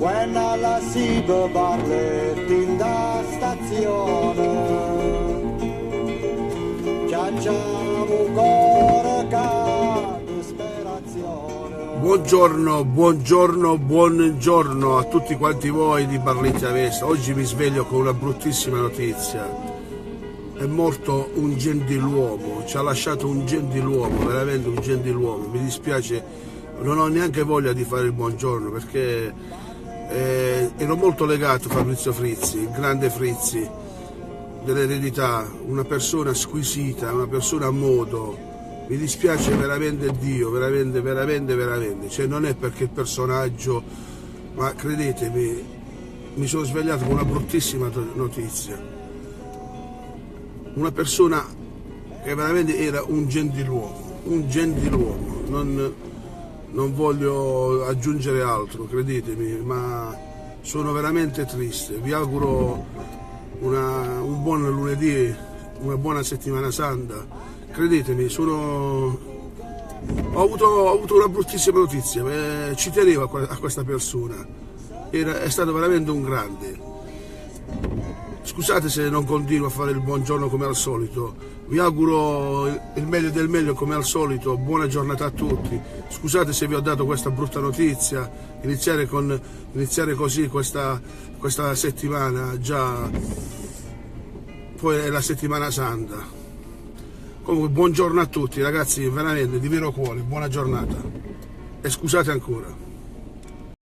quando la si parla in da stazione, piangiamo cuore che disperazione. Buongiorno a tutti quanti voi di Barletta Vesta. Oggi mi sveglio con una bruttissima notizia. È morto un gentiluomo, ci ha lasciato un gentiluomo, veramente un gentiluomo. Mi dispiace, non ho neanche voglia di fare il buongiorno perché ero molto legato a Fabrizio Frizzi, il grande Frizzi dell'eredità, una persona squisita, una persona a modo. Mi dispiace veramente Dio, veramente. Cioè non è perché il personaggio, ma credetemi, mi sono svegliato con una bruttissima notizia. Una persona che veramente era un gentiluomo, non voglio aggiungere altro, credetemi, ma sono veramente triste. Vi auguro un buon lunedì, una buona settimana santa. Credetemi, ho avuto una bruttissima notizia, ci tenevo a questa persona, è stato veramente un grande. Scusate se non continuo a fare il buongiorno come al solito, vi auguro il meglio del meglio come al solito, buona giornata a tutti. Scusate se vi ho dato questa brutta notizia, iniziare così questa settimana, già poi è la settimana santa. Comunque buongiorno a tutti ragazzi, veramente di vero cuore, buona giornata e scusate ancora.